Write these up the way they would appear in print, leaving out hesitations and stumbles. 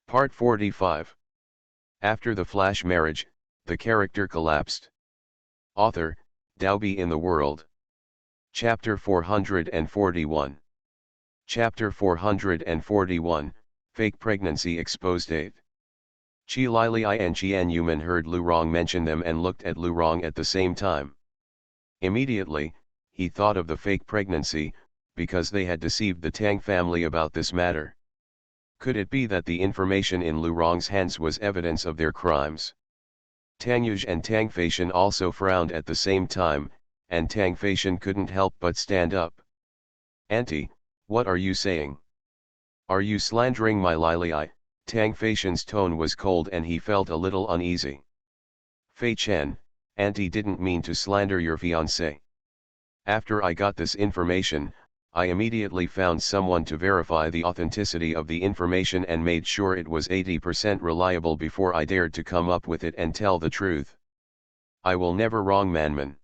Part 45. After the flash marriage, the character collapsed. Author, Dalby in the World. Chapter 441. Chapter 441, Fake Pregnancy Exposed 8. Chi Lili and Qian Yuman heard Lu Rong mention them and looked at Lu Rong at the same time. Immediately, he thought of the fake pregnancy, because they had deceived the Tang family about this matter. Could it be that the information in Lu Rong's hands was evidence of their crimes? Tang Yuj and Tang Feishan also frowned at the same time, and Tang Feishan couldn't help but stand up. "Auntie, what are you saying? Are you slandering my Lili?" Tang Feishan's tone was cold and he felt a little uneasy. "Fei Chen, Auntie didn't mean to slander your fiancé. After I got this information, I immediately found someone to verify the authenticity of the information and made sure it was 80% reliable before I dared to come up with it and tell the truth. I will never wrong Manman.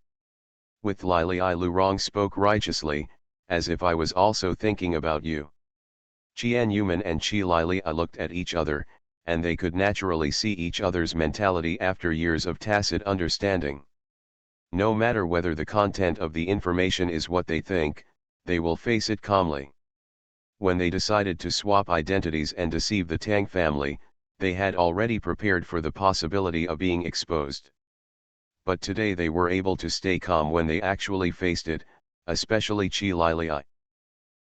With Lili, Lu Rong spoke righteously, as if I was also thinking about you." Qian Yuman and Qi Lili looked at each other, and they could naturally see each other's mentality after years of tacit understanding. No matter whether the content of the information is what they think, they will face it calmly. When they decided to swap identities and deceive the Tang family, they had already prepared for the possibility of being exposed. But today they were able to stay calm when they actually faced it, especially Qi Lili.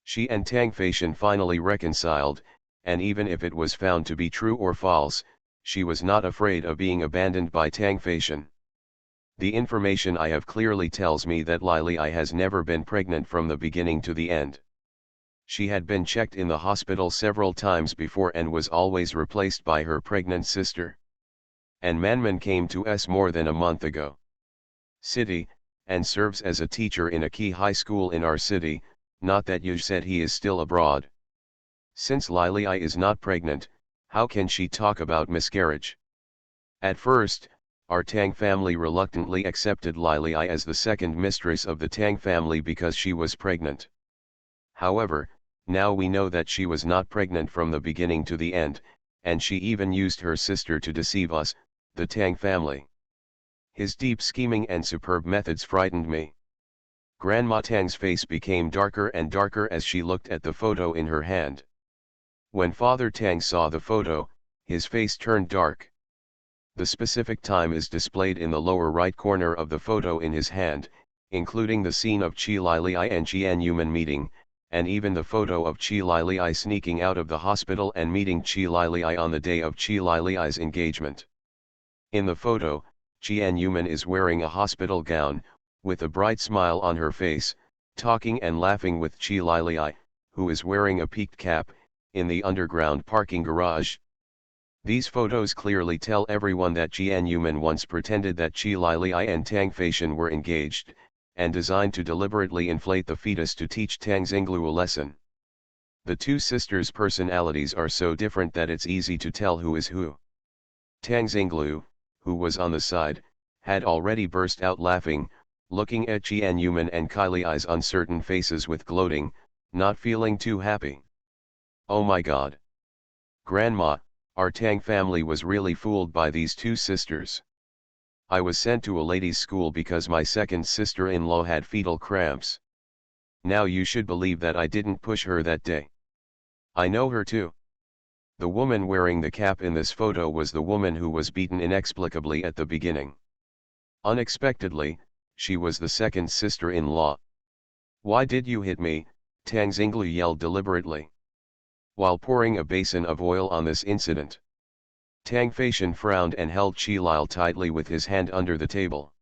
She and Tang Feishan finally reconciled, and even if it was found to be true or false, she was not afraid of being abandoned by Tang Feishan. "The information I have clearly tells me that Lili has never been pregnant from the beginning to the end. She had been checked in the hospital several times before and was always replaced by her pregnant sister. And Manman came to us more than a month ago. City, and serves as a teacher in a key high school in our city, not that Yuj said he is still abroad. Since Lili is not pregnant, how can she talk about miscarriage?" At first, our Tang family reluctantly accepted Lili as the second mistress of the Tang family because she was pregnant. However, now we know that she was not pregnant from the beginning to the end, and she even used her sister to deceive us, the Tang family. His deep scheming and superb methods frightened me. Grandma Tang's face became darker and darker as she looked at the photo in her hand. When Father Tang saw the photo, his face turned dark. The specific time is displayed in the lower right corner of the photo in his hand, including the scene of Qi Lili and Qian Yuman meeting, and even the photo of Qi Lili sneaking out of the hospital and meeting Qi Lili on the day of Qi Lili's engagement. In the photo, Qian Yuman is wearing a hospital gown, with a bright smile on her face, talking and laughing with Qi Lili, who is wearing a peaked cap, in the underground parking garage. These photos clearly tell everyone that Qian Yuman once pretended that Qi Lili and Tang Feishan were engaged, and designed to deliberately inflate the fetus to teach Tang Xinglu a lesson. The two sisters' personalities are so different that it's easy to tell who is who. Tang Xinglu, who was on the side, had already burst out laughing, looking at Qian Yuman and Kaili's uncertain faces with gloating, not feeling too happy. "Oh my God! Grandma, our Tang family was really fooled by these two sisters. I was sent to a ladies' school because my second sister-in-law had fetal cramps. Now you should believe that I didn't push her that day. I know her too. The woman wearing the cap in this photo was the woman who was beaten inexplicably at the beginning. Unexpectedly, she was the second sister-in-law." "Why did you hit me?" Tang Xinglu yelled deliberately, while pouring a basin of oil on this incident. Tang Feishan frowned and held Qi Lili tightly with his hand under the table.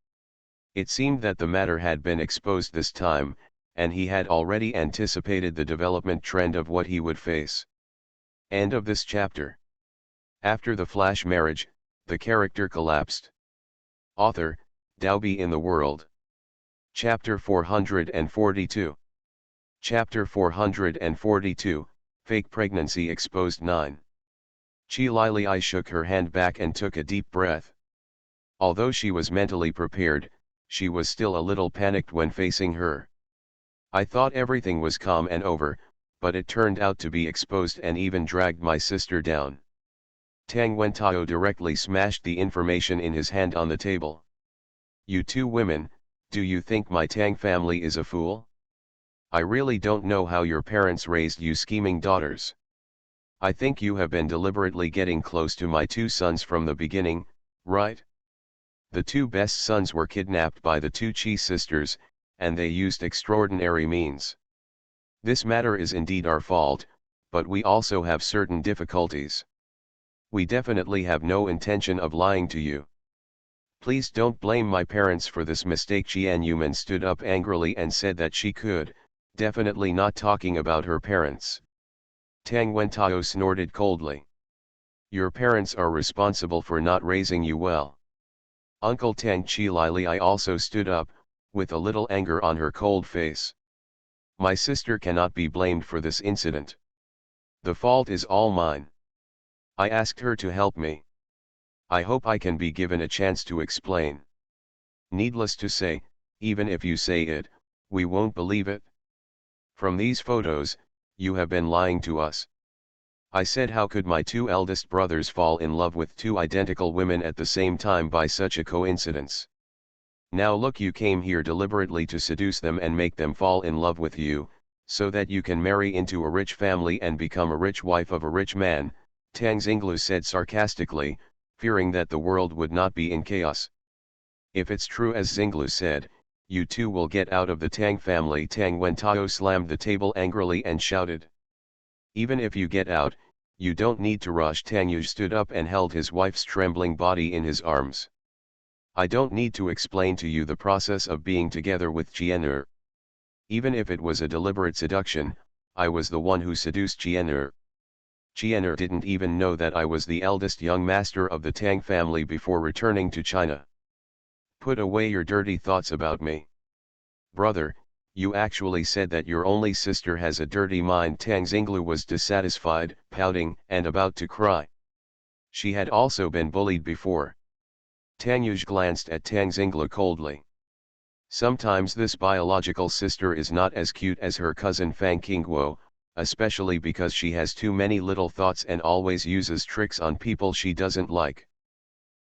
It seemed that the matter had been exposed this time, and he had already anticipated the development trend of what he would face. End of this chapter. After the flash marriage, the character collapsed. Author, Dalby in the World. Chapter 442. Chapter 442, Fake Pregnancy Exposed 9. Qi Lili shook her hand back and took a deep breath. Although she was mentally prepared, she was still a little panicked when facing her. "I thought everything was calm and over, but it turned out to be exposed and even dragged my sister down. Tang Wentao directly smashed the information in his hand on the table. You two women, do you think my Tang family is a fool? I really don't know how your parents raised you scheming daughters. I think you have been deliberately getting close to my two sons from the beginning, right? The two best sons were kidnapped by the two Chi sisters, and they used extraordinary means. This matter is indeed our fault, but we also have certain difficulties. We definitely have no intention of lying to you. Please don't blame my parents for this mistake. Qian Yuman stood up angrily and said that she could, definitely not talking about her parents. Tang Wentao snorted coldly. Your parents are responsible for not raising you well. Uncle Tang Chi Lili also stood up, with a little anger on her cold face. My sister cannot be blamed for this incident. The fault is all mine. I asked her to help me. I hope I can be given a chance to explain. Needless to say, even if you say it, we won't believe it. From these photos, you have been lying to us. I said, how could my two eldest brothers fall in love with two identical women at the same time by such a coincidence? Now look, you came here deliberately to seduce them and make them fall in love with you, so that you can marry into a rich family and become a rich wife of a rich man, Tang Xinglu said sarcastically, fearing that the world would not be in chaos. If it's true as Xinglu said, you two will get out of the Tang family. Tang Wentao slammed the table angrily and shouted. Even if you get out, you don't need to rush. Tang Yu stood up and held his wife's trembling body in his arms. I don't need to explain to you the process of being together with Jian'er. Even if it was a deliberate seduction, I was the one who seduced Jian'er. Jian'er didn't even know that I was the eldest young master of the Tang family before returning to China. Put away your dirty thoughts about me. Brother, you actually said that your only sister has a dirty mind. Tang Xinglu was dissatisfied, pouting, and about to cry. She had also been bullied before. Tang Yuj glanced at Tang Xinglu coldly. Sometimes this biological sister is not as cute as her cousin Fang Qingguo, especially because she has too many little thoughts and always uses tricks on people she doesn't like.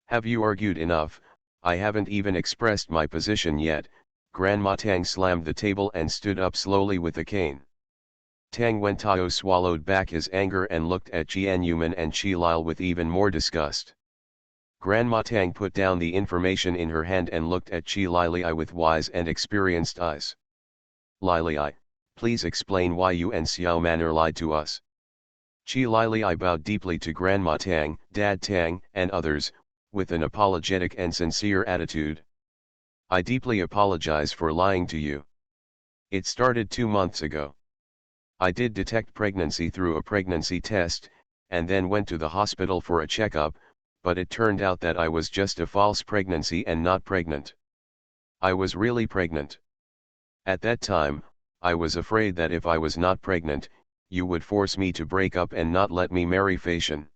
Have you argued enough? I haven't even expressed my position yet. Grandma Tang slammed the table and stood up slowly with a cane. Tang Wentao swallowed back his anger and looked at Jian Yuman and Qi Lil with even more disgust. Grandma Tang put down the information in her hand and looked at Qi Lili with wise and experienced eyes. Lili, please explain why you and Xiao Man'er lied to us. Qi Lili bowed deeply to Grandma Tang, Dad Tang, and others, with an apologetic and sincere attitude. I deeply apologize for lying to you. It started 2 months ago. I did detect pregnancy through a pregnancy test, and then went to the hospital for a checkup, but it turned out that I was just a false pregnancy and not pregnant. I was really pregnant. At that time, I was afraid that if I was not pregnant, you would force me to break up and not let me marry Faishan.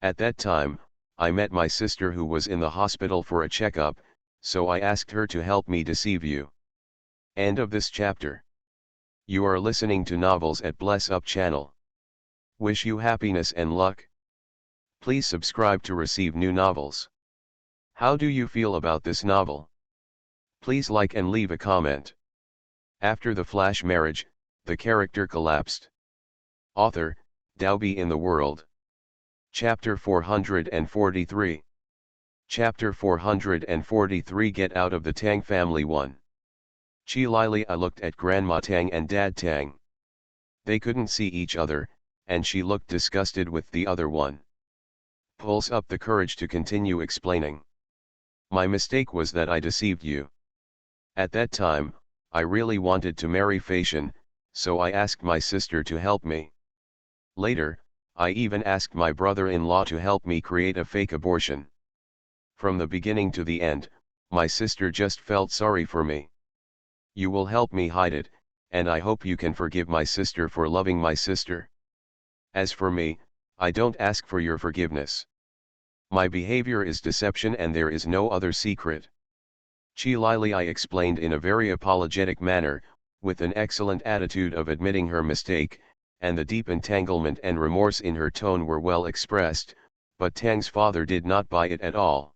At that time, I met my sister who was in the hospital for a checkup, so I asked her to help me deceive you. End of this chapter. You are listening to Novels at Bless Up channel. Wish you happiness and luck. Please subscribe to receive new novels. How do you feel about this novel? Please like and leave a comment. After the flash marriage, the character collapsed. Author, Daobi in the World. Chapter 443. Chapter 443 Get Out of the Tang Family 1. Qi Lili looked at Grandma Tang and Dad Tang. They couldn't see each other, and she looked disgusted with the other one. Pulls up the courage to continue explaining. My mistake was that I deceived you. At that time, I really wanted to marry Faishan, so I asked my sister to help me. Later, I even asked my brother-in-law to help me create a fake abortion. From the beginning to the end, my sister just felt sorry for me. You will help me hide it, and I hope you can forgive my sister for loving my sister. As for me, I don't ask for your forgiveness. My behavior is deception and there is no other secret. Qi Lili explained in a very apologetic manner, with an excellent attitude of admitting her mistake, and the deep entanglement and remorse in her tone were well expressed, But Tang's father did not buy it at all.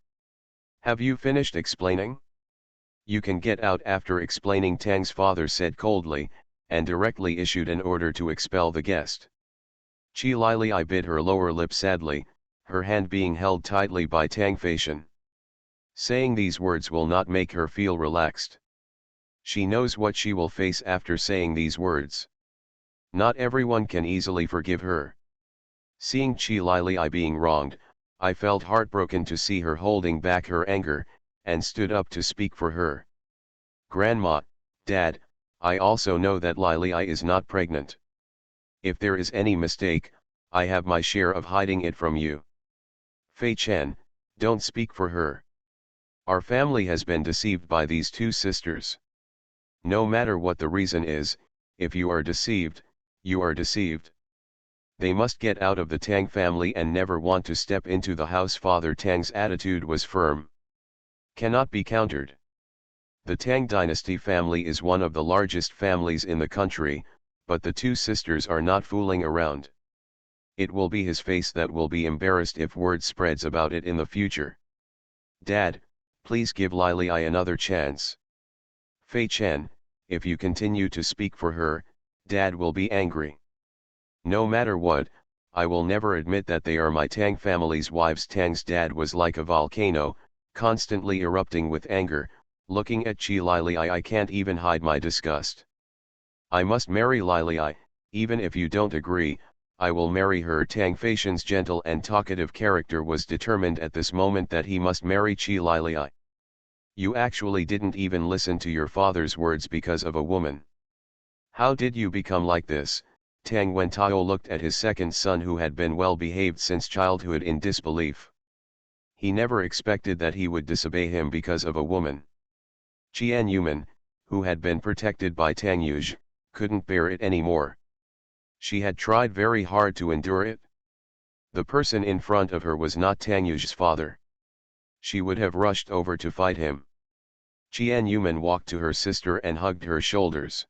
"Have you finished explaining? You can get out after explaining," Tang's father said coldly, and directly issued an order to expel the guest. Chi Lili bit her lower lip sadly, her hand being held tightly by Tang Feishan. Saying these words will not make her feel relaxed. She knows what she will face after saying these words. Not everyone can easily forgive her. Seeing Chi Lili being wronged, I felt heartbroken to see her holding back her anger, and stood up to speak for her. "Grandma, Dad, I also know that Lili is not pregnant. If there is any mistake, I have my share of hiding it from you. Fei Chen, don't speak for her. Our family has been deceived by these two sisters. No matter what the reason is, if you are deceived, you are deceived. They must get out of the Tang family and never want to step into the house." Father Tang's attitude was firm. Cannot be countered. The Tang dynasty family is one of the largest families in the country, but the two sisters are not fooling around. It will be his face that will be embarrassed if word spreads about it in the future. "Dad, please give Lili another chance. Fei Chen, if you continue to speak for her, Dad will be angry. No matter what, I will never admit that they are my Tang family's wives." Tang's dad was like a volcano, constantly erupting with anger. Looking at Chi Lili, I can't even hide my disgust. "I must marry Lili, even if you don't agree, I will marry her." Tang Feishan's gentle and talkative character was determined at this moment that he must marry Chi Lili. "You actually didn't even listen to your father's words because of a woman. How did you become like this?" Tang Wentao looked at his second son, who had been well behaved since childhood, in disbelief. He never expected that he would disobey him because of a woman. Qian Yuman, who had been protected by Tang Yuj, couldn't bear it anymore. She had tried very hard to endure it. The person in front of her was not Tang Yuj's father. She would have rushed over to fight him. Qian Yuman walked to her sister and hugged her shoulders.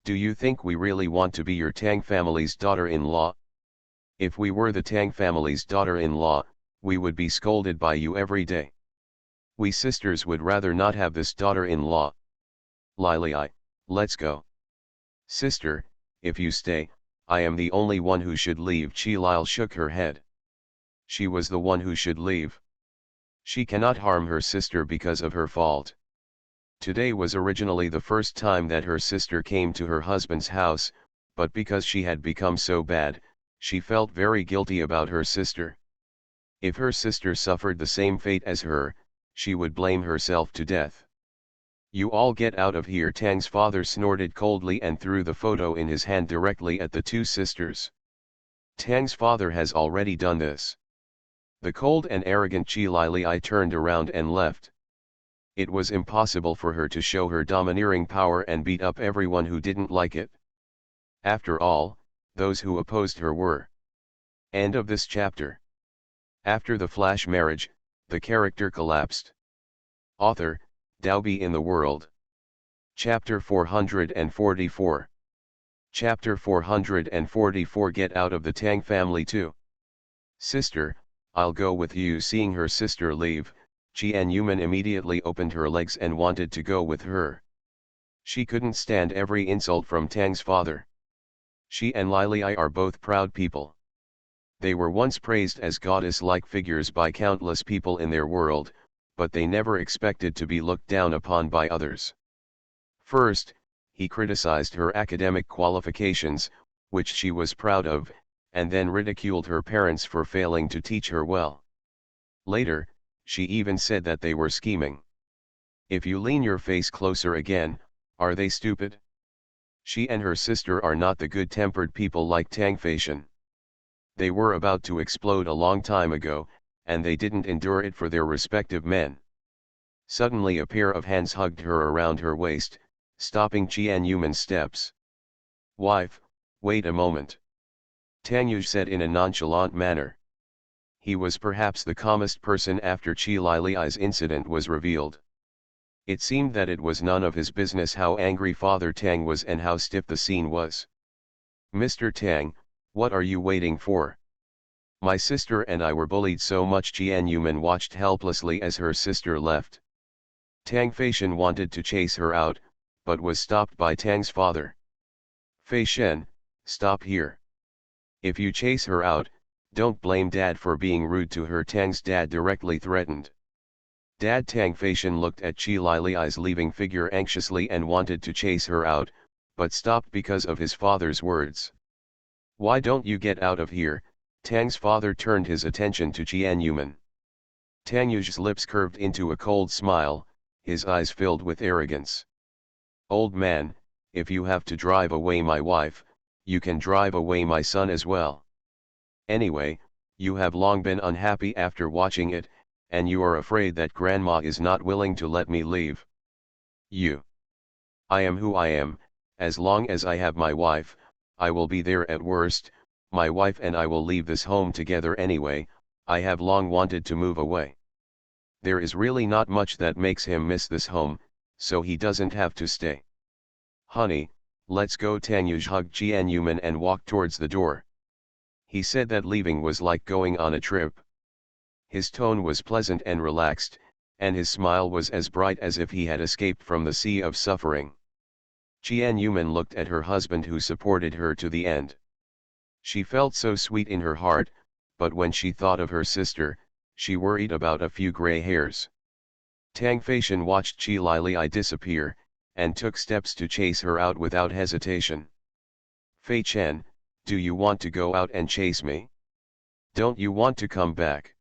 "Do you think we really want to be your Tang family's daughter-in-law? If we were the Tang family's daughter-in-law, we would be scolded by you every day. We sisters would rather not have this daughter-in-law. Lili, let's go." "Sister, if you stay, I am the only one who should leave." Chi Lil shook her head. She was the one who should leave. She cannot harm her sister because of her fault. Today was originally the first time that her sister came to her husband's house, but because she had become so bad, she felt very guilty about her sister. If her sister suffered the same fate as her, she would blame herself to death. "You all get out of here." Tang's father snorted coldly and threw the photo in his hand directly at the two sisters. Tang's father has already done this. The cold and arrogant Chi Lili turned around and left. It was impossible for her to show her domineering power and beat up everyone who didn't like it. After all, those who opposed her were. End of this chapter. After the flash marriage, the character collapsed. Author, Daobi in the World. Chapter 444. Chapter 444. Get out of the Tang family too. "Sister, I'll go with you." Seeing her sister leave, Qian Yuman immediately opened her legs and wanted to go with her. She couldn't stand every insult from Tang's father. She and Lili are both proud people. They were once praised as goddess-like figures by countless people in their world, but they never expected to be looked down upon by others. First, he criticized her academic qualifications, which she was proud of, and then ridiculed her parents for failing to teach her well. Later, she even said that they were scheming. If you lean your face closer again, are they stupid? She and her sister are not the good-tempered people like Tang Feishan. They were about to explode a long time ago, and they didn't endure it for their respective men. Suddenly a pair of hands hugged her around her waist, stopping Qian Yuman's steps. "Wife, wait a moment," Tang Yuj said in a nonchalant manner. He was perhaps the calmest person after Chi Lili's incident was revealed. It seemed that it was none of his business how angry Father Tang was and how stiff the scene was. "Mr. Tang, what are you waiting for? My sister and I were bullied so much. Jian Yuman watched helplessly as her sister left. Tang Feishan wanted to chase her out, but was stopped by Tang's father. Feishan, stop here. If you chase her out, don't blame Dad for being rude to her, Tang's dad directly threatened. Dad, Tang Feishan looked at Qi Lili's leaving figure anxiously and wanted to chase her out, but stopped because of his father's words. Why don't you get out of here? Tang's father turned his attention to Jian Yuman. Tang Yu's lips curved into a cold smile, his eyes filled with arrogance. Old man, if you have to drive away my wife, you can drive away my son as well. Anyway, you have long been unhappy after watching it, and you are afraid that grandma is not willing to let me leave. I am who I am. As long as I have my wife, I will be there. At worst, my wife and I will leave this home together anyway. I have long wanted to move away. There is really not much that makes him miss this home, so he doesn't have to stay. Honey, let's go. Tang Yuj hugged Jian Yuman and walked towards the door. He said that leaving was like going on a trip. His tone was pleasant and relaxed, and his smile was as bright as if he had escaped from the sea of suffering. Jian Yuman looked at her husband, who supported her to the end. She felt so sweet in her heart, but when she thought of her sister, she worried about a few gray hairs. Tang Feishan watched Qi Lili disappear, and took steps to chase her out without hesitation. Fei Chen, do you want to go out and chase me? Don't you want to come back?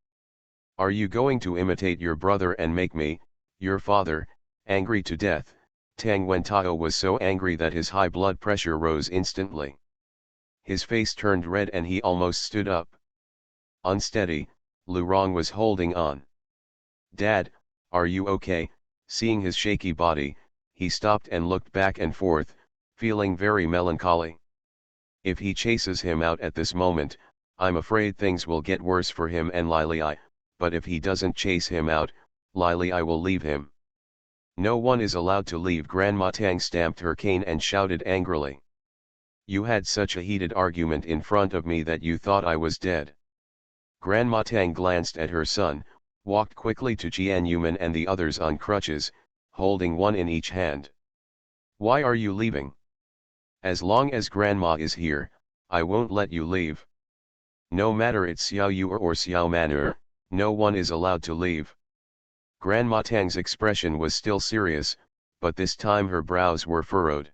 Are you going to imitate your brother and make me, your father, angry to death? Tang Wentao was so angry that his high blood pressure rose instantly. His face turned red and he almost stood up. Unsteady, Lu Rong was holding on. Dad, are you okay? Seeing his shaky body, he stopped and looked back and forth, feeling very melancholy. If he chases him out at this moment, I'm afraid things will get worse for him and Lili, but if he doesn't chase him out, Lili will leave him. No one is allowed to leave. Grandma Tang stamped her cane and shouted angrily. You had such a heated argument in front of me that you thought I was dead. Grandma Tang glanced at her son, walked quickly to Jian Yuman and the others on crutches, holding one in each hand. Why are you leaving? As long as Grandma is here, I won't let you leave. No matter it's Xiao Yu or Xiao Manur, no one is allowed to leave. Grandma Tang's expression was still serious, but this time her brows were furrowed.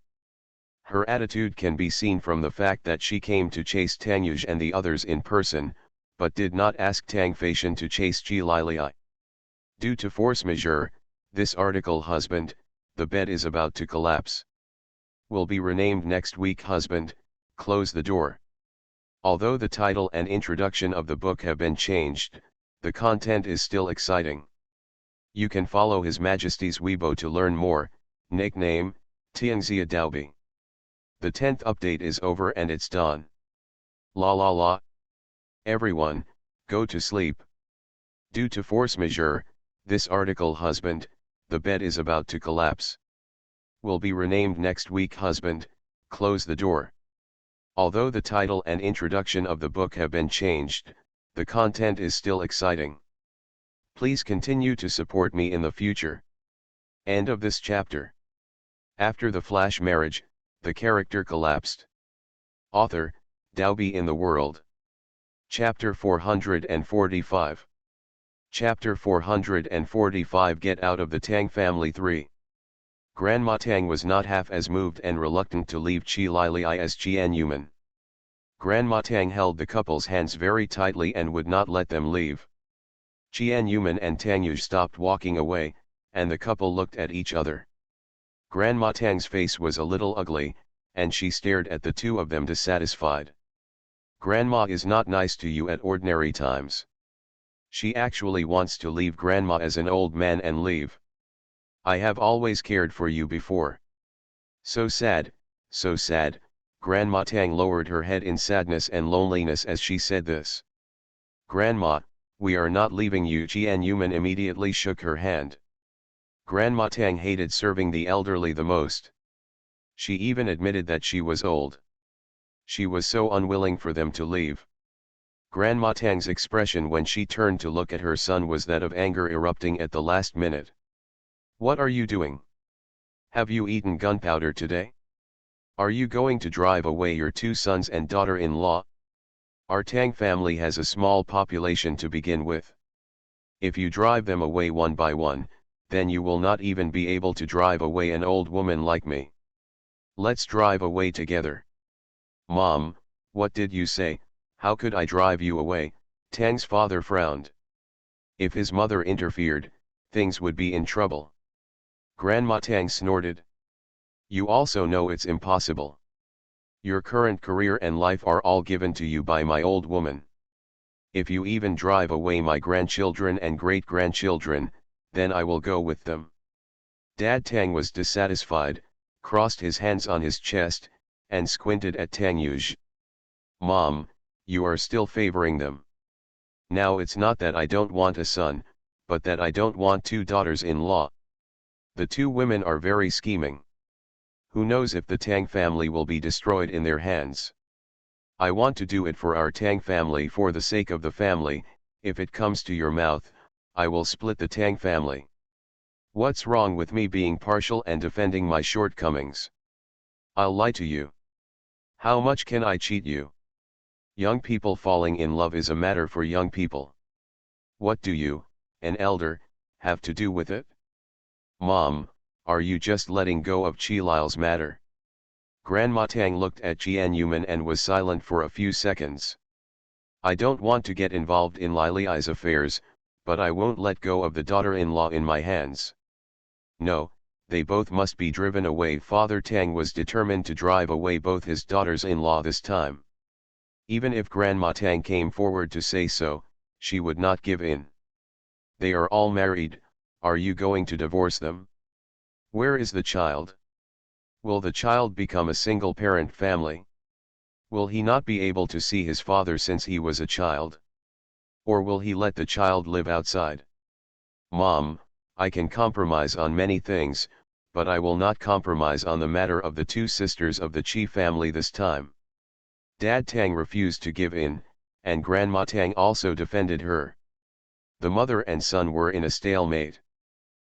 Her attitude can be seen from the fact that she came to chase Tang Yuj and the others in person, but did not ask Tang Feishan to chase Qi Lili. Due to force majeure, this article husband, the bed is about to collapse. Will be renamed next week. Husband, close the door. Although the title and introduction of the book have been changed, the content is still exciting. You can follow His Majesty's Weibo to learn more. Nickname, Tianxia Daobi. The 10th update is over and it's done. La la la. Everyone, go to sleep. Due to force majeure, this article husband, the bed is about to collapse. Will be renamed next week. Husband, close the door. Although the title and introduction of the book have been changed, the content is still exciting. Please continue to support me in the future. End of this chapter. After the flash marriage, the character collapsed. Author, Daobi in the World. Chapter 445. Chapter 445. Get out of the Tang family. 3. Grandma Tang was not half as moved and reluctant to leave Qi Lili as Jian Yuman. Grandma Tang held the couple's hands very tightly and would not let them leave. Jian Yuman and Tang Yuj stopped walking away, and the couple looked at each other. Grandma Tang's face was a little ugly, and she stared at the two of them dissatisfied. Grandma is not nice to you at ordinary times. She actually wants to leave Grandma as an old man and leave. I have always cared for you before. So sad, so sad. Grandma Tang lowered her head in sadness and loneliness as she said this. Grandma, we are not leaving you. Jian Yuman immediately shook her hand. Grandma Tang hated serving the elderly the most. She even admitted that she was old. She was so unwilling for them to leave. Grandma Tang's expression when she turned to look at her son was that of anger erupting at the last minute. What are you doing? Have you eaten gunpowder today? Are you going to drive away your two sons and daughter-in-law? Our Tang family has a small population to begin with. If you drive them away one by one, then you will not even be able to drive away an old woman like me. Let's drive away together. Mom, what did you say? How could I drive you away? Tang's father frowned. If his mother interfered, things would be in trouble. Grandma Tang snorted. You also know it's impossible. Your current career and life are all given to you by my old woman. If you even drive away my grandchildren and great-grandchildren, then I will go with them. Dad Tang was dissatisfied, crossed his hands on his chest, and squinted at Tang Yuj. Mom, you are still favoring them. Now it's not that I don't want a son, but that I don't want two daughters-in-law. The two women are very scheming. Who knows if the Tang family will be destroyed in their hands. I want to do it for our Tang family for the sake of the family. If it comes to your mouth, I will split the Tang family. What's wrong with me being partial and defending my shortcomings? I'll lie to you. How much can I cheat you? Young people falling in love is a matter for young people. What do you, an elder, have to do with it? Mom, are you just letting go of Qili's matter? Grandma Tang looked at Jianyuman and was silent for a few seconds. I don't want to get involved in Lili's affairs, but I won't let go of the daughter-in-law in my hands. No, they both must be driven away. Father Tang was determined to drive away both his daughters-in-law this time. Even if Grandma Tang came forward to say so, she would not give in. They are all married, are you going to divorce them? Where is the child? Will the child become a single-parent family? Will he not be able to see his father since he was a child? Or will he let the child live outside? Mom, I can compromise on many things, but I will not compromise on the matter of the two sisters of the Qi family this time. Dad Tang refused to give in, and Grandma Tang also defended her. The mother and son were in a stalemate.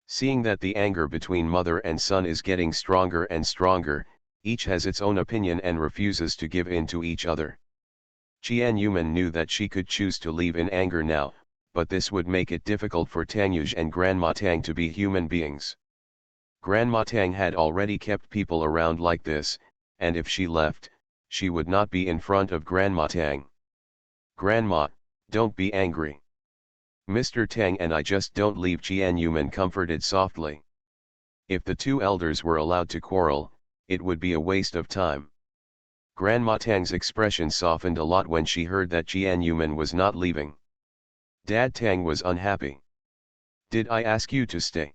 Seeing that the anger between mother and son is getting stronger and stronger, each has its own opinion and refuses to give in to each other. Jianyuman knew that she could choose to leave in anger now, but this would make it difficult for Tang Yuj and Grandma Tang to be human beings. Grandma Tang had already kept people around like this, and if she left, she would not be in front of Grandma Tang. Grandma, don't be angry. Mr. Tang and I just don't leave. Jianyuman comforted softly. If the two elders were allowed to quarrel, it would be a waste of time. Grandma Tang's expression softened a lot when she heard that Jianyuman was not leaving. Dad Tang was unhappy. Did I ask you to stay?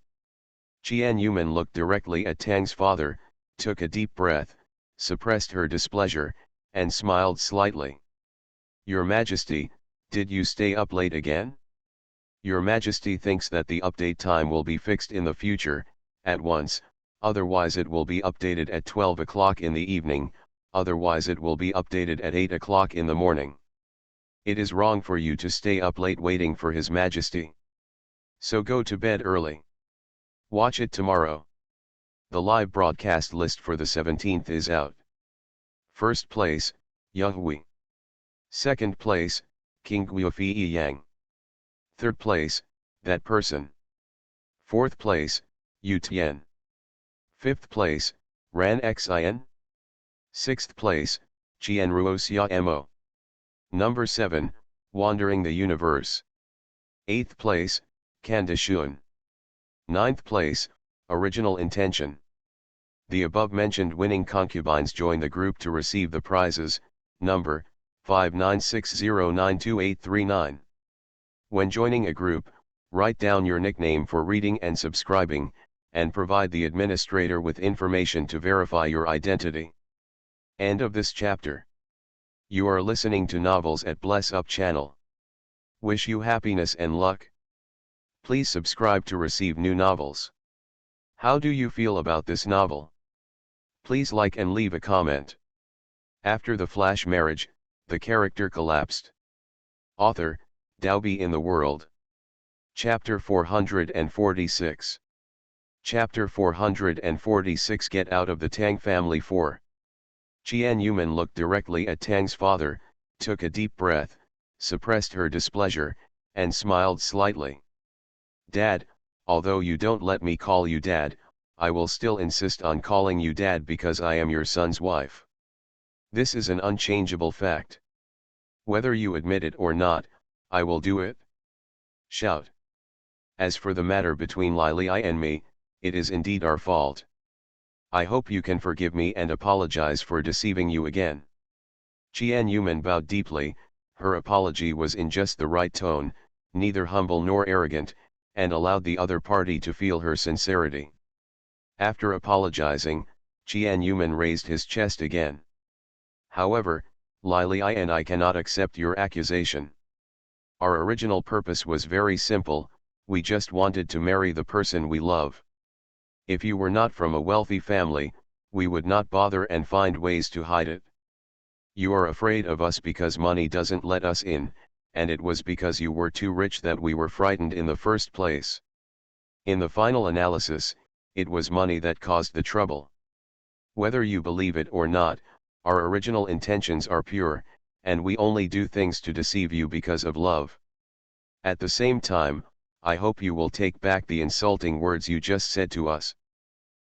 Jianyuman looked directly at Tang's father, took a deep breath, suppressed her displeasure, and smiled slightly. Your Majesty, did you stay up late again? Your Majesty thinks that the update time will be fixed in the future, at once, otherwise it will be updated at 12 o'clock in the evening, otherwise it will be updated at 8 o'clock in the morning. It is wrong for you to stay up late waiting for His Majesty. So go to bed early. Watch it tomorrow. The live broadcast list for the 17th is out. First place, Yang Hui. Second place, King Guiufi Yang. Third place, that person. Fourth place, Yu Tian. Fifth place, Ran Xin. Sixth place, Qian Ruo Xia Mo. Number 7, Wandering the Universe. Eighth place, Kanda Shun. Ninth place, Original Intention. The above-mentioned winning concubines join the group to receive the prizes, number 5960928839. When joining a group, write down your nickname for reading and subscribing, and provide the administrator with information to verify your identity. End of this chapter. You are listening to Novels at Bless Up channel. Wish you happiness and luck. Please subscribe to receive new novels. How do you feel about this novel? Please like and leave a comment. After the flash marriage, the character collapsed. Author, Dalby in the World. Chapter 446. Chapter 446 Get Out of the Tang Family 4. Qian Yuman looked directly at Tang's father, took a deep breath, suppressed her displeasure, and smiled slightly. Dad, although you don't let me call you Dad, I will still insist on calling you Dad because I am your son's wife. This is an unchangeable fact. Whether you admit it or not, I will do it. Shout. As for the matter between Lili and me, it is indeed our fault. I hope you can forgive me and apologize for deceiving you again. Qian Yuman bowed deeply, her apology was in just the right tone, neither humble nor arrogant, and allowed the other party to feel her sincerity. After apologizing, Qian Yuman raised his chest again. However, Lili and I cannot accept your accusation. Our original purpose was very simple, we just wanted to marry the person we love. If you were not from a wealthy family, we would not bother and find ways to hide it. You are afraid of us because money doesn't let us in, and it was because you were too rich that we were frightened in the first place. In the final analysis, it was money that caused the trouble. Whether you believe it or not, our original intentions are pure, and we only do things to deceive you because of love. At the same time, I hope you will take back the insulting words you just said to us.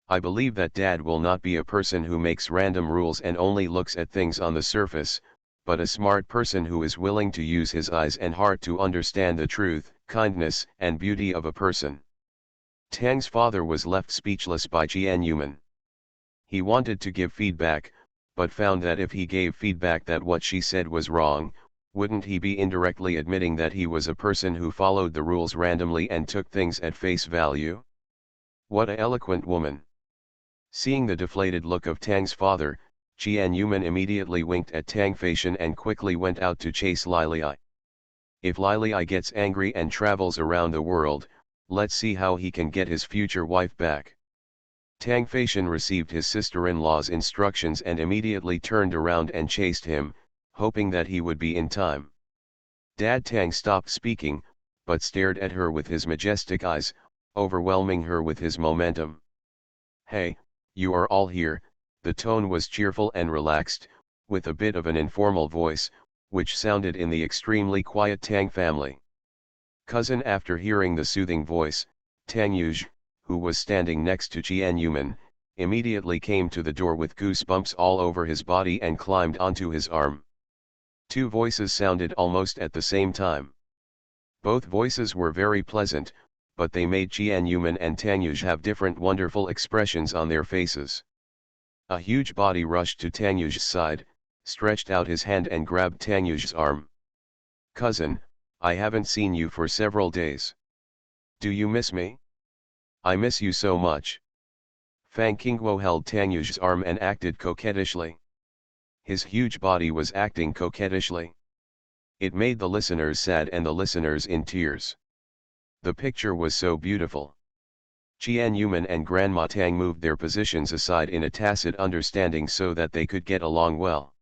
I believe that Dad will not be a person who makes random rules and only looks at things on the surface, but a smart person who is willing to use his eyes and heart to understand the truth, kindness, and beauty of a person. Tang's father was left speechless by Qian Yuman. He wanted to give feedback, but found that if he gave feedback that what she said was wrong, wouldn't he be indirectly admitting that he was a person who followed the rules randomly and took things at face value? What an eloquent woman! Seeing the deflated look of Tang's father, Qian Yuman immediately winked at Tang Feishan and quickly went out to chase Lili. If Lili gets angry and travels around the world, let's see how he can get his future wife back. Tang Feishan received his sister-in-law's instructions and immediately turned around and chased him, hoping that he would be in time. Dad Tang stopped speaking, but stared at her with his majestic eyes, overwhelming her with his momentum. Hey, you are all here, the tone was cheerful and relaxed, with a bit of an informal voice, which sounded in the extremely quiet Tang family. Cousin After hearing the soothing voice, Tang Yuj, who was standing next to Qian Yuman, immediately came to the door with goosebumps all over his body and climbed onto his arm. Two voices sounded almost at the same time. Both voices were very pleasant, but they made Qian Yuman and Tang Yuj have different wonderful expressions on their faces. A huge body rushed to Tang Yuj's side, stretched out his hand and grabbed Tang Yuj's arm. Cousin, I haven't seen you for several days. Do you miss me? I miss you so much. Fang Qingguo held Tang Yuj's arm and acted coquettishly. His huge body was acting coquettishly. It made the listeners sad and the listeners in tears. The picture was so beautiful. Qian Yuman and Grandma Tang moved their positions aside in a tacit understanding so that they could get along well.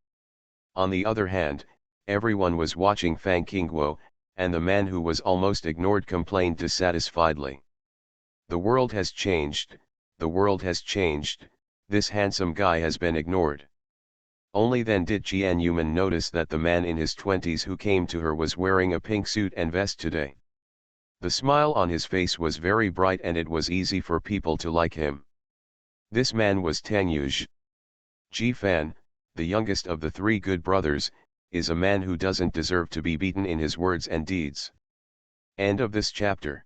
On the other hand, everyone was watching Fang Qingguo, and the man who was almost ignored complained dissatisfiedly. The world has changed, the world has changed, this handsome guy has been ignored. Only then did Qian Yuman notice that the man in his 20s who came to her was wearing a pink suit and vest today. The smile on his face was very bright and it was easy for people to like him. This man was Tang Yuj. Ji Fan, the youngest of the three good brothers, is a man who doesn't deserve to be beaten in his words and deeds. End of this chapter.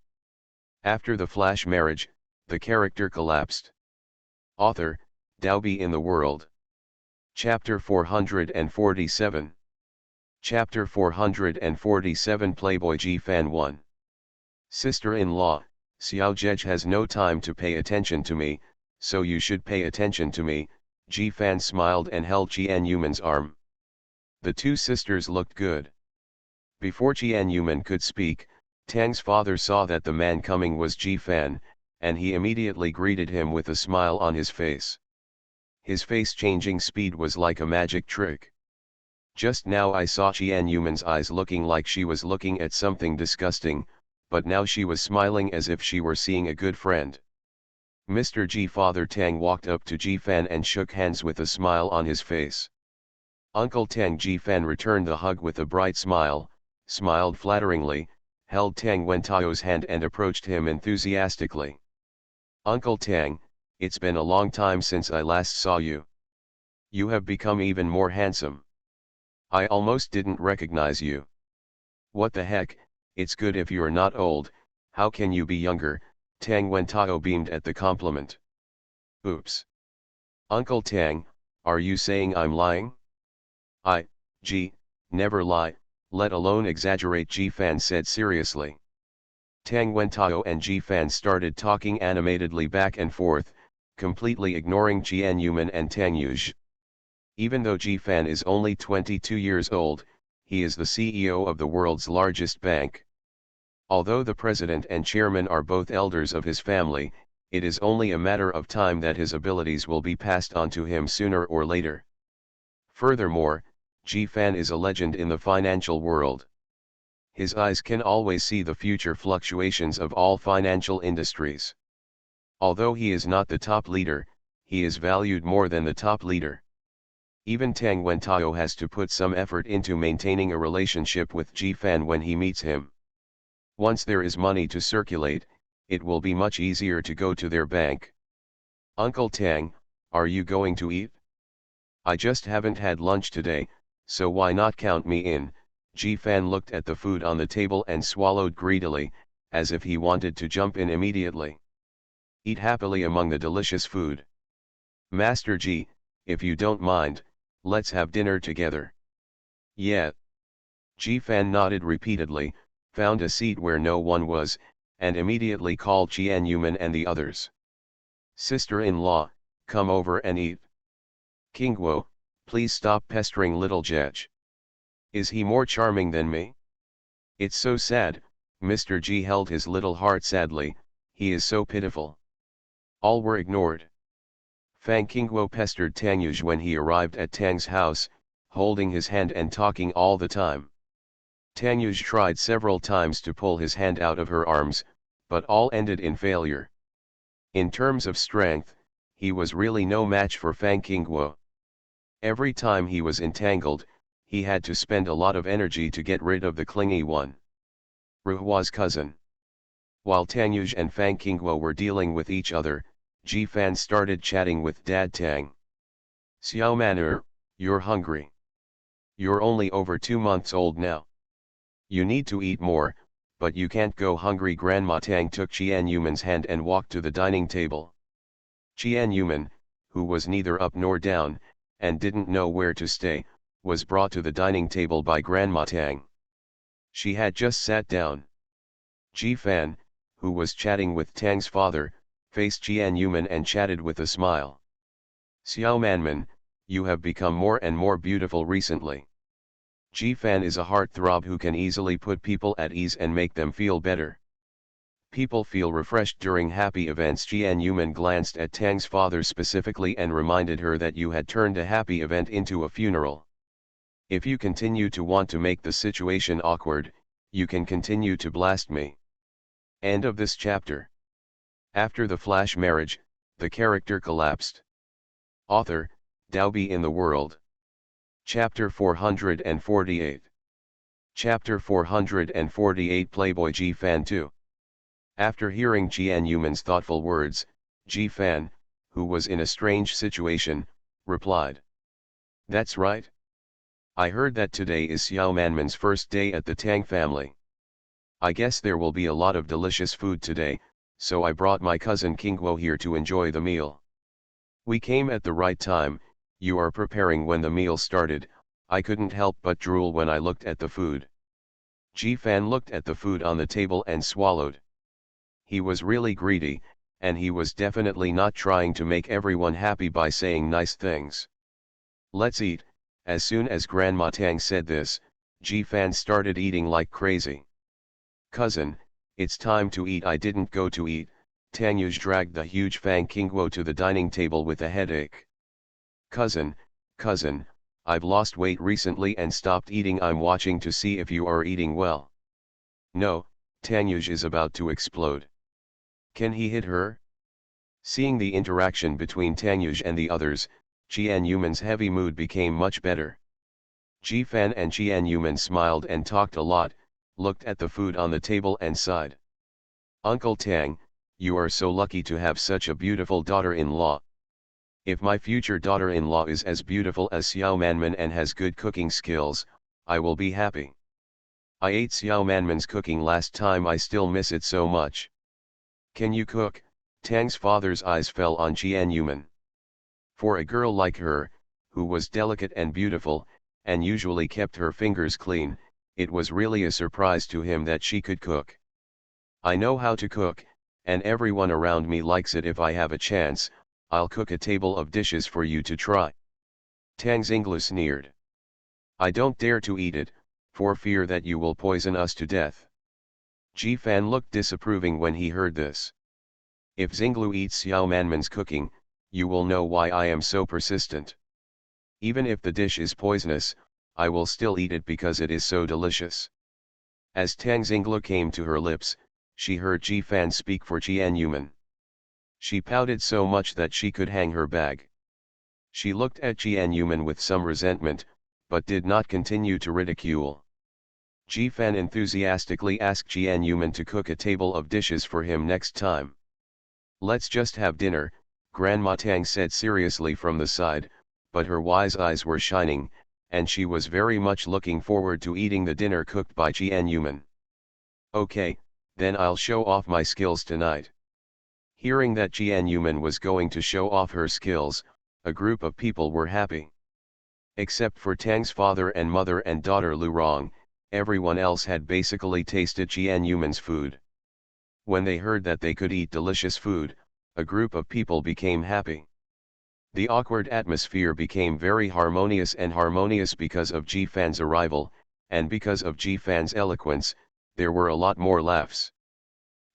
After the flash marriage, the character collapsed. Author, Dalby in the World. Chapter 447. Chapter 447 Playboy Ji Fan 1. Sister-in-law, Xiao Jej has no time to pay attention to me, so you should pay attention to me. Ji Fan smiled and held Qian Yuman's arm. The two sisters looked good. Before Qian Yuman could speak, Tang's father saw that the man coming was Ji Fan, and he immediately greeted him with a smile on his face. His face-changing speed was like a magic trick. Just now I saw Qian Yuman's eyes looking like she was looking at something disgusting, but now she was smiling as if she were seeing a good friend. Mr. Ji Father Tang walked up to Ji Fan and shook hands with a smile on his face. Uncle Tang Ji Fan returned the hug with a bright smile, smiled flatteringly, held Tang Wentao's hand and approached him enthusiastically. Uncle Tang, it's been a long time since I last saw you. You have become even more handsome. I almost didn't recognize you. What the heck, it's good if you're not old, how can you be younger? Tang Wentao beamed at the compliment. Oops. Uncle Tang, are you saying I'm lying? Never lie, let alone exaggerate, Ji Fan said seriously. Tang Wentao and Ji Fan started talking animatedly back and forth, completely ignoring Jian Yuman and Tang Yuj. Even though Ji Fan is only 22 years old, he is the CEO of the world's largest bank. Although the president and chairman are both elders of his family, it is only a matter of time that his abilities will be passed on to him sooner or later. Furthermore, Ji Fan is a legend in the financial world. His eyes can always see the future fluctuations of all financial industries. Although he is not the top leader, he is valued more than the top leader. Even Tang Wentao has to put some effort into maintaining a relationship with Ji Fan when he meets him. Once there is money to circulate, it will be much easier to go to their bank. Uncle Tang, are you going to eat? I just haven't had lunch today, so why not count me in? Ji Fan looked at the food on the table and swallowed greedily, as if he wanted to jump in immediately. Eat happily among the delicious food. Master Ji, if you don't mind, let's have dinner together. Yeah. Ji Fan nodded repeatedly, found a seat where no one was, and immediately called Qian Yuman and the others. Sister-in-law, come over and eat. Kingguo, please stop pestering little Jech. Is he more charming than me? It's so sad, Mr. Ji held his little heart sadly, he is so pitiful. All were ignored. Fang Kingguo pestered Tang Yuj when he arrived at Tang's house, holding his hand and talking all the time. Tang Yuj tried several times to pull his hand out of her arms, but all ended in failure. In terms of strength, he was really no match for Fang Kingguo. Every time he was entangled, he had to spend a lot of energy to get rid of the clingy one. Ruhua's cousin. While Tang Yuj and Fang Kingguo were dealing with each other, Ji Fan started chatting with Dad Tang. Xiao Man'er, you're hungry. You're only over 2 months old now. You need to eat more, but you can't go hungry. Grandma Tang took Qian Yuman's hand and walked to the dining table. Qian Yuman, who was neither up nor down, and didn't know where to stay, was brought to the dining table by Grandma Tang. She had just sat down. Ji Fan, who was chatting with Tang's father, faced Qian Yuman and chatted with a smile. Xiao Manman, you have become more and more beautiful recently. Ji Fan is a heartthrob who can easily put people at ease and make them feel better. People feel refreshed during happy events. Qian Yuman glanced at Tang's father specifically and reminded her that you had turned a happy event into a funeral. If you continue to want to make the situation awkward, you can continue to blast me. End of this chapter. After the flash marriage, the character collapsed. Author, Daobi in the World. Chapter 448. Chapter 448 Playboy Ji Fan 2. After hearing Qian Yuman's thoughtful words, Ji Fan, who was in a strange situation, replied. That's right. I heard that today is Xiao Manman's first day at the Tang family. I guess there will be a lot of delicious food today, so I brought my cousin Kingguo here to enjoy the meal. We came at the right time, you are preparing when the meal started, I couldn't help but drool when I looked at the food. Ji Fan looked at the food on the table and swallowed. He was really greedy, and he was definitely not trying to make everyone happy by saying nice things. Let's eat. As soon as Grandma Tang said this, Ji Fan started eating like crazy. Cousin, it's time to eat. I didn't go to eat. Tang Yuj dragged the huge Fang Kingguo to the dining table with a headache. Cousin, I've lost weight recently and stopped eating. I'm watching to see if you are eating well. No, Tanyuj is about to explode. Can he hit her? Seeing the interaction between Tanyuj and the others, Jian Yuman's heavy mood became much better. Jifan and Jian Yuman smiled and talked a lot, looked at the food on the table and sighed. Uncle Tang, you are so lucky to have such a beautiful daughter-in-law. If my future daughter-in-law is as beautiful as Xiao Manman and has good cooking skills, I will be happy. I ate Xiao Manman's cooking last time. I still miss it so much. Can you cook? Tang's father's eyes fell on Jian Yuman. For a girl like her, who was delicate and beautiful, and usually kept her fingers clean, it was really a surprise to him that she could cook. I know how to cook, and everyone around me likes it. If I have a chance, I'll cook a table of dishes for you to try. Tang Xinglu sneered. I don't dare to eat it, for fear that you will poison us to death. Ji Fan looked disapproving when he heard this. If Xinglu eats Xiao Manman's cooking, you will know why I am so persistent. Even if the dish is poisonous, I will still eat it because it is so delicious. As Tang Xinglu came to her lips, she heard Ji Fan speak for Jian Yuman. She pouted so much that she could hang her bag. She looked at Jian Yuman with some resentment, but did not continue to ridicule. Ji Fan enthusiastically asked Jian Yuman to cook a table of dishes for him next time. Let's just have dinner, Grandma Tang said seriously from the side, but her wise eyes were shining, and she was very much looking forward to eating the dinner cooked by Jian Yuman. Okay, then I'll show off my skills tonight. Hearing that Jian Yuman was going to show off her skills, a group of people were happy. Except for Tang's father and mother and daughter Lu Rong, everyone else had basically tasted Jian Yuman's food. When they heard that they could eat delicious food, a group of people became happy. The awkward atmosphere became very harmonious because of Ji Fan's arrival, and because of Ji Fan's eloquence, there were a lot more laughs.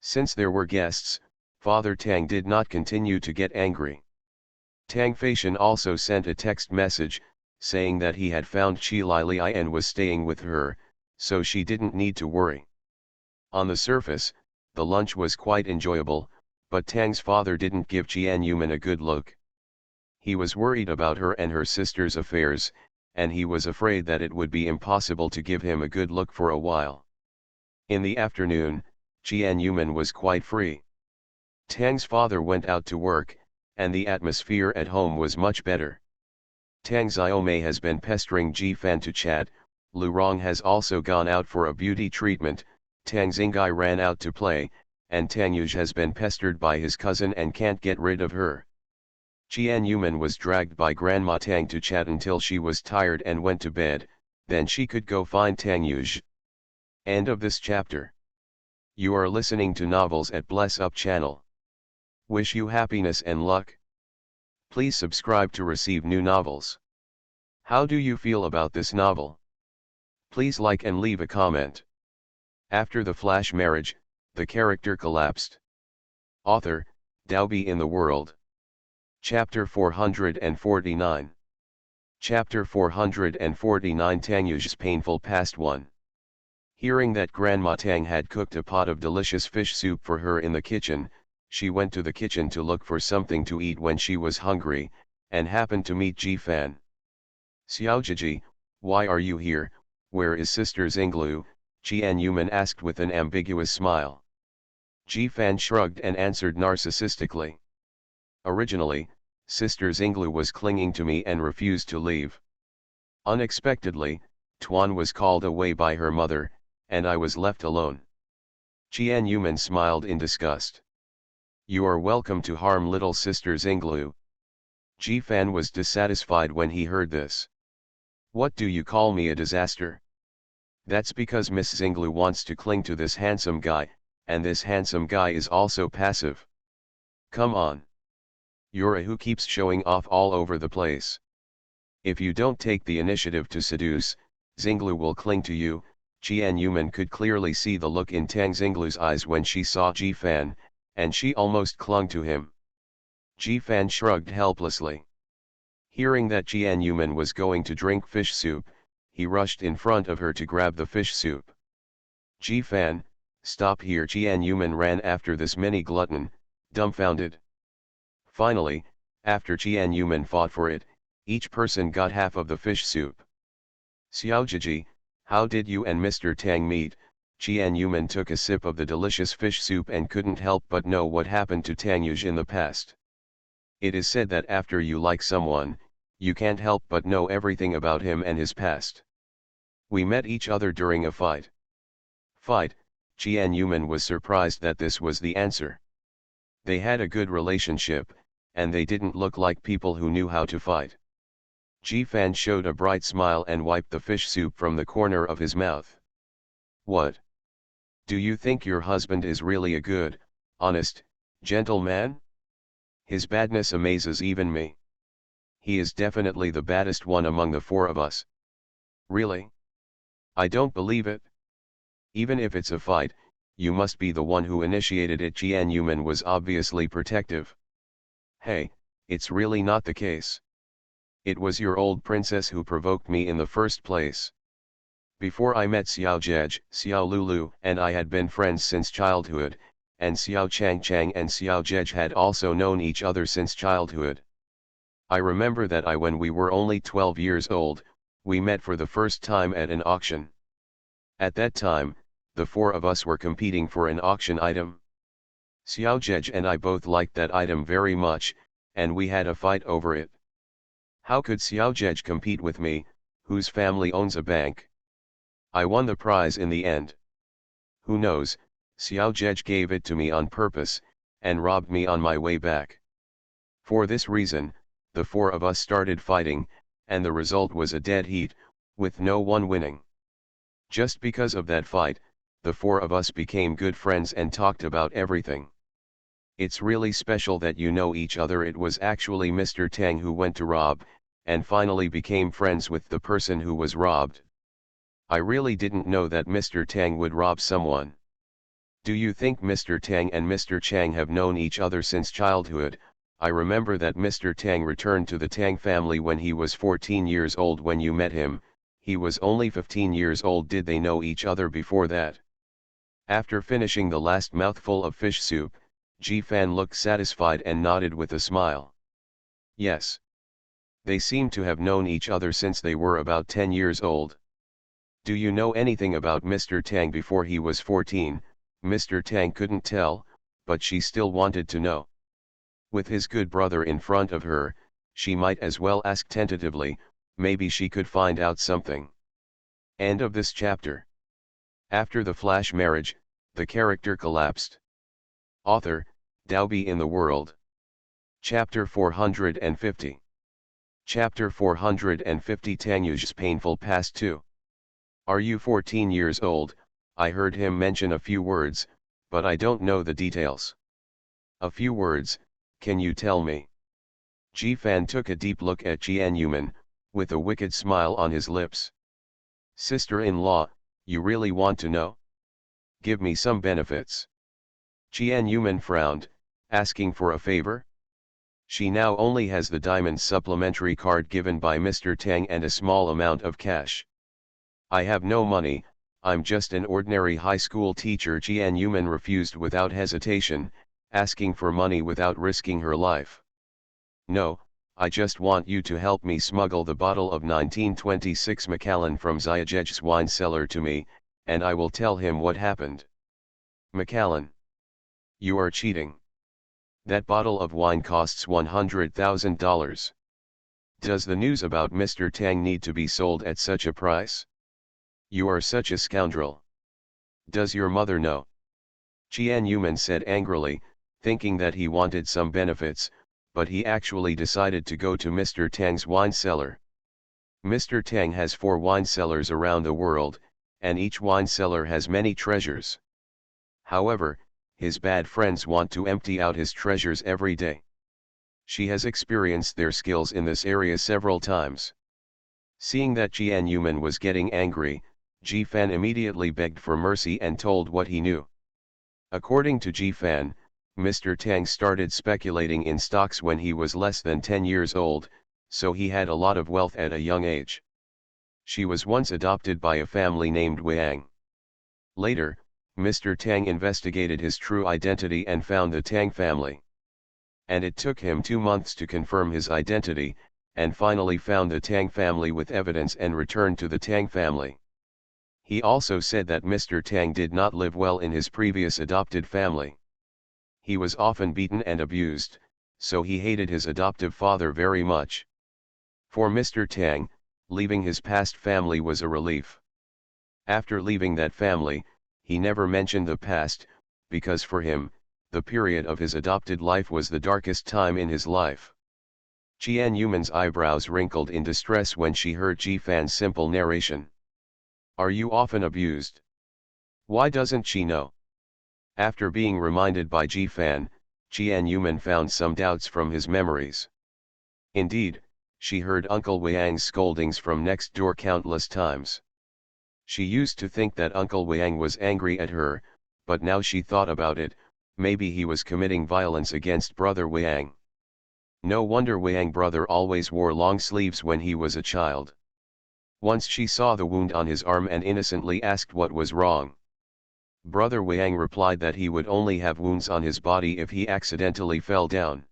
Since there were guests, Father Tang did not continue to get angry. Tang Feishan also sent a text message, saying that he had found Qi Lili and was staying with her, so she didn't need to worry. On the surface, the lunch was quite enjoyable, but Tang's father didn't give Jian Yuman a good look. He was worried about her and her sister's affairs, and he was afraid that it would be impossible to give him a good look for a while. In the afternoon, Jian Yuman was quite free. Tang's father went out to work, and the atmosphere at home was much better. Tang Xiaomei has been pestering Ji Fan to chat, Lu Rong has also gone out for a beauty treatment, Tang Xingai ran out to play, and Tang Yuj has been pestered by his cousin and can't get rid of her. Jian Yuman was dragged by Grandma Tang to chat until she was tired and went to bed, then she could go find Tang Yuj. End of this chapter. You are listening to Novels at Bless Up channel. Wish you happiness and luck. Please subscribe to receive new novels. How do you feel about this novel? Please like and leave a comment. After the flash marriage, the character collapsed. Author, Daobi in the World. Chapter 449. Chapter 449 Tang Yuz's Painful Past 1. Hearing that Grandma Tang had cooked a pot of delicious fish soup for her in the kitchen, she went to the kitchen to look for something to eat when she was hungry, and happened to meet Ji Fan. Xiaojiji, why are you here? Where is Sister Xinglu? Jian Yuman asked with an ambiguous smile. Ji Fan shrugged and answered narcissistically. Originally, Sister Xinglu was clinging to me and refused to leave. Unexpectedly, Tuan was called away by her mother, and I was left alone. Jian Yuman smiled in disgust. You are welcome to harm little Sister Xinglu. Ji Fan was dissatisfied when he heard this. What do you call me, a disaster? That's because Miss Xinglu wants to cling to this handsome guy, and this handsome guy is also passive. Come on. You're a who keeps showing off all over the place. If you don't take the initiative to seduce, Xinglu will cling to you. Jian Yuman could clearly see the look in Tang Xinglu's eyes when she saw Ji Fan, and she almost clung to him. Ji Fan shrugged helplessly. Hearing that Jian Yuman was going to drink fish soup, he rushed in front of her to grab the fish soup. Ji Fan, stop here! Jian Yuman ran after this mini glutton, dumbfounded. Finally, after Jian Yuman fought for it, each person got half of the fish soup. Xiaojiji, how did you and Mr. Tang meet? Jian Yuman took a sip of the delicious fish soup and couldn't help but know what happened to Tang Yuj in the past. It is said that after you like someone, you can't help but know everything about him and his past. We met each other during a fight. Fight? Jian Yuman was surprised that this was the answer. They had a good relationship, and they didn't look like people who knew how to fight. Ji Fan showed a bright smile and wiped the fish soup from the corner of his mouth. What? Do you think your husband is really a good, honest, gentle man? His badness amazes even me. He is definitely the baddest one among the four of us. Really? I don't believe it. Even if it's a fight, you must be the one who initiated it. Jian Yuman was obviously protective. Hey, it's really not the case. It was your old princess who provoked me in the first place. Before I met Xiao Jej, Xiao Lulu and I had been friends since childhood, and Xiao Chang and Xiao Jej had also known each other since childhood. I remember that when we were only 12 years old, we met for the first time at an auction. At that time, the four of us were competing for an auction item. Xiao Jej and I both liked that item very much, and we had a fight over it. How could Xiao Jej compete with me, whose family owns a bank? I won the prize in the end. Who knows, Xiao Jej gave it to me on purpose, and robbed me on my way back. For this reason, the four of us started fighting, and the result was a dead heat, with no one winning. Just because of that fight, the four of us became good friends and talked about everything. It's really special that you know each other. It was actually Mr. Tang who went to rob, and finally became friends with the person who was robbed. I really didn't know that Mr. Tang would rob someone. Do you think Mr. Tang and Mr. Chang have known each other since childhood? I remember that Mr. Tang returned to the Tang family when he was 14 years old. When you met him, he was only 15 years old. Did they know each other before that? After finishing the last mouthful of fish soup, Ji Fan looked satisfied and nodded with a smile. Yes. They seem to have known each other since they were about 10 years old. Do you know anything about Mr. Tang before he was 14? Mr. Tang couldn't tell, but she still wanted to know. With his good brother in front of her, she might as well ask tentatively, maybe she could find out something. End of this chapter. After the flash marriage, the character collapsed. Author, Daobi in the World. Chapter 450. Chapter 450 Tang Yuzhi's painful past 2. Are you 14 years old? I heard him mention a few words, but I don't know the details. A few words, can you tell me? Ji Fan took a deep look at Jian Yuman, with a wicked smile on his lips. Sister-in-law, you really want to know? Give me some benefits. Jian Yuman frowned, asking for a favor? She now only has the diamond supplementary card given by Mr. Tang and a small amount of cash. I have no money, I'm just an ordinary high school teacher. Jian Yuman refused without hesitation, asking for money without risking her life. No, I just want you to help me smuggle the bottle of 1926 Macallan from Xiaojej's wine cellar to me, and I will tell him what happened. Macallan. You are cheating. That bottle of wine costs $100,000. Does the news about Mr. Tang need to be sold at such a price? You are such a scoundrel. Does your mother know? Jian Yuman said angrily, thinking that he wanted some benefits, but he actually decided to go to Mr. Tang's wine cellar. Mr. Tang has 4 wine cellars around the world, and each wine cellar has many treasures. However, his bad friends want to empty out his treasures every day. She has experienced their skills in this area several times. Seeing that Jian Yuman was getting angry, Ji Fan immediately begged for mercy and told what he knew. According to Ji Fan, Mr. Tang started speculating in stocks when he was less than 10 years old, so he had a lot of wealth at a young age. She was once adopted by a family named Wang. Later, Mr. Tang investigated his true identity and found the Tang family. And it took him 2 months to confirm his identity, and finally found the Tang family with evidence and returned to the Tang family. He also said that Mr. Tang did not live well in his previous adopted family. He was often beaten and abused, so he hated his adoptive father very much. For Mr. Tang, leaving his past family was a relief. After leaving that family, he never mentioned the past, because for him, the period of his adopted life was the darkest time in his life. Qian Yuman's eyebrows wrinkled in distress when she heard Ji Fan's simple narration. Are you often abused? Why doesn't she know? After being reminded by Ji Fan, Qian Yuman found some doubts from his memories. Indeed, she heard Uncle Wang's scoldings from next door countless times. She used to think that Uncle Wang was angry at her, but now she thought about it, maybe he was committing violence against Brother Wang. No wonder Wang brother always wore long sleeves when he was a child. Once she saw the wound on his arm and innocently asked what was wrong. Brother Wang replied that he would only have wounds on his body if he accidentally fell down.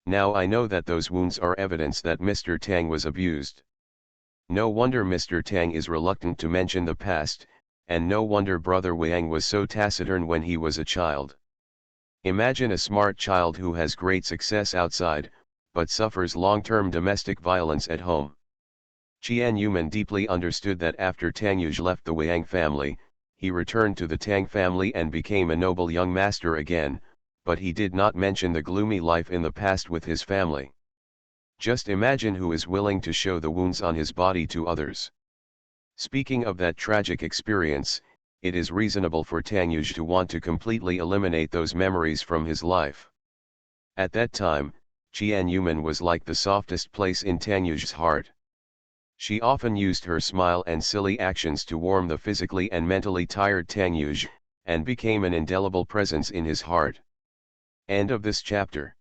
Now I know that those wounds are evidence that Mr. Tang was abused. No wonder Mr. Tang is reluctant to mention the past, and no wonder Brother Wang was so taciturn when he was a child. Imagine a smart child who has great success outside, but suffers long-term domestic violence at home. Qian Yuman deeply understood that after Tang Yuj left the Wang family, he returned to the Tang family and became a noble young master again, but he did not mention the gloomy life in the past with his family. Just imagine who is willing to show the wounds on his body to others. Speaking of that tragic experience, it is reasonable for Tang Yuj to want to completely eliminate those memories from his life. At that time, Qian Yuman was like the softest place in Tang Yuj's heart. She often used her smile and silly actions to warm the physically and mentally tired Tang Yuj, and became an indelible presence in his heart. End of this chapter.